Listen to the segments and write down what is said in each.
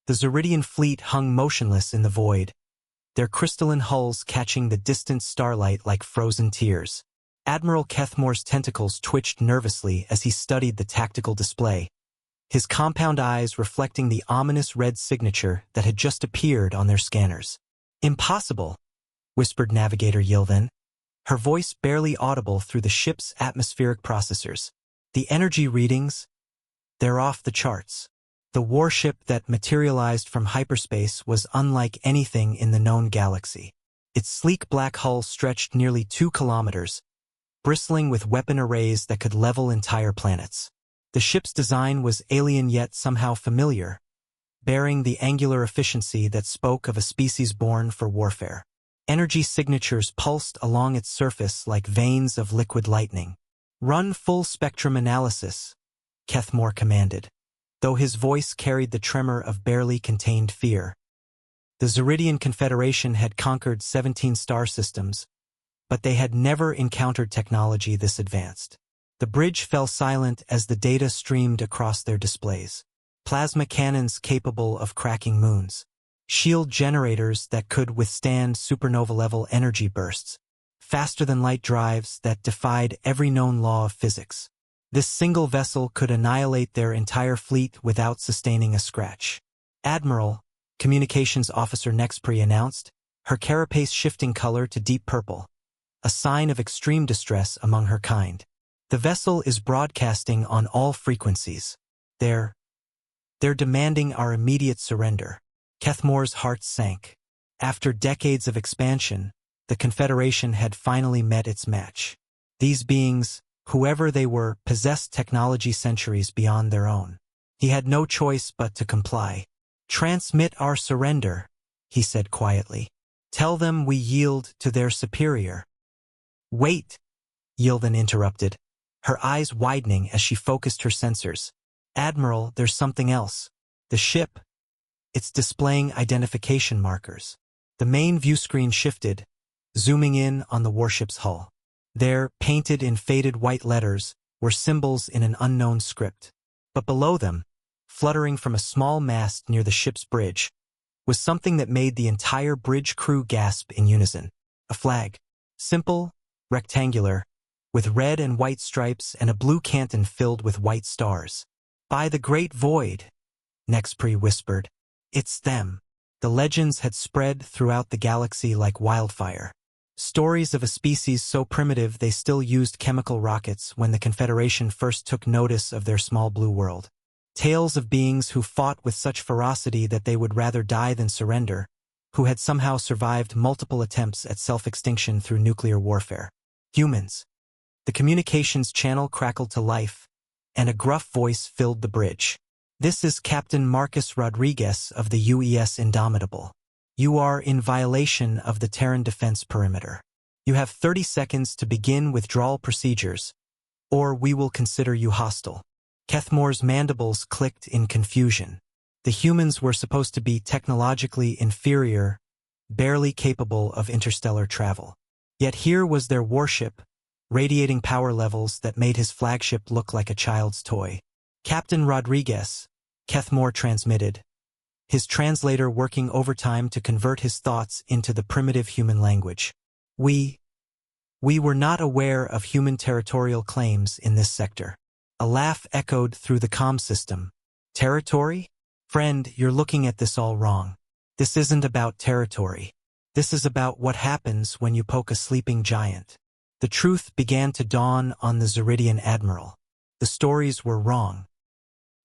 The Zeridian fleet hung motionless in the void, their crystalline hulls catching the distant starlight like frozen tears. Admiral Kethmore's tentacles twitched nervously as he studied the tactical display, his compound eyes reflecting the ominous red signature that had just appeared on their scanners. "Impossible," whispered Navigator Yilven, her voice barely audible through the ship's atmospheric processors. "The energy readings, they're off the charts." The warship that materialized from hyperspace was unlike anything in the known galaxy. Its sleek black hull stretched nearly 2 kilometers, bristling with weapon arrays that could level entire planets. The ship's design was alien yet somehow familiar, bearing the angular efficiency that spoke of a species born for warfare. Energy signatures pulsed along its surface like veins of liquid lightning. "Run full spectrum analysis," Kethmore commanded, though his voice carried the tremor of barely contained fear. The Zeridian Confederation had conquered 17 star systems, but they had never encountered technology this advanced. The bridge fell silent as the data streamed across their displays. Plasma cannons capable of cracking moons, shield generators that could withstand supernova-level energy bursts, faster-than-light drives that defied every known law of physics. This single vessel could annihilate their entire fleet without sustaining a scratch. "Admiral," Communications Officer Nexpri announced, her carapace shifting color to deep purple, a sign of extreme distress among her kind. "The vessel is broadcasting on all frequencies. They're demanding our immediate surrender." Kethmore's heart sank. After decades of expansion, the Confederation had finally met its match. These beings, whoever they were, possessed technology centuries beyond their own. He had no choice but to comply. "Transmit our surrender," he said quietly. "Tell them we yield to their superior." "Wait," Yilven interrupted, her eyes widening as she focused her sensors. "Admiral, there's something else. The ship, it's displaying identification markers." The main view screen shifted, zooming in on the warship's hull. There, painted in faded white letters, were symbols in an unknown script. But below them, fluttering from a small mast near the ship's bridge, was something that made the entire bridge crew gasp in unison. A flag. Simple, rectangular, with red and white stripes and a blue canton filled with white stars. "By the Great Void," Nexpri whispered. "It's them." The legends had spread throughout the galaxy like wildfire. Stories of a species so primitive they still used chemical rockets when the Confederation first took notice of their small blue world. Tales of beings who fought with such ferocity that they would rather die than surrender, who had somehow survived multiple attempts at self-extinction through nuclear warfare. "Humans." The communications channel crackled to life, and a gruff voice filled the bridge. "This is Captain Marcus Rodriguez of the UES Indomitable. You are in violation of the Terran defense perimeter. You have 30 seconds to begin withdrawal procedures, or we will consider you hostile." Kethmore's mandibles clicked in confusion. The humans were supposed to be technologically inferior, barely capable of interstellar travel. Yet here was their warship, radiating power levels that made his flagship look like a child's toy. "Captain Rodriguez," Kethmore transmitted, his translator working overtime to convert his thoughts into the primitive human language. We were not aware of human territorial claims in this sector." A laugh echoed through the comm system. "Territory? Friend, you're looking at this all wrong. This isn't about territory. This is about what happens when you poke a sleeping giant." The truth began to dawn on the Zeridian admiral. The stories were wrong.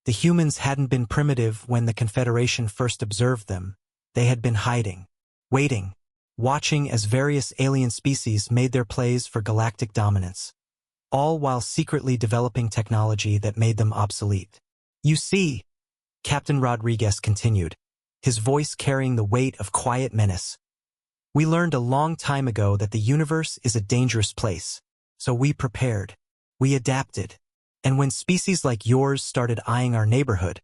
The humans hadn't been primitive when the Confederation first observed them. They had been hiding, waiting, watching as various alien species made their plays for galactic dominance, all while secretly developing technology that made them obsolete. "You see," Captain Rodriguez continued, his voice carrying the weight of quiet menace, "we learned a long time ago that the universe is a dangerous place, so we prepared. We adapted. And when species like yours started eyeing our neighborhood,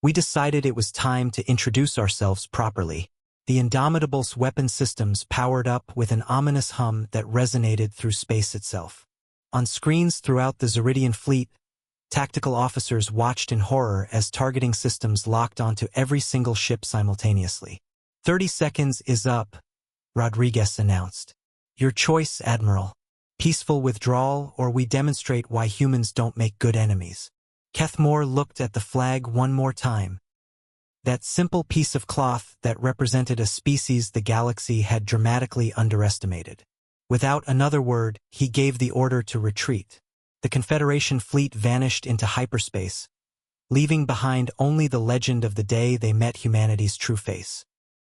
we decided it was time to introduce ourselves properly." The Indomitable's weapon systems powered up with an ominous hum that resonated through space itself. On screens throughout the Zeridian fleet, Tactical officers watched in horror as targeting systems locked onto every single ship simultaneously. 30 seconds is up, Rodriguez announced. Your choice, Admiral. Peaceful withdrawal, or we demonstrate why humans don't make good enemies. Kethmore looked at the flag one more time. That simple piece of cloth that represented a species the galaxy had dramatically underestimated. Without another word, he gave the order to retreat. The Confederation fleet vanished into hyperspace, leaving behind only the legend of the day they met humanity's true face.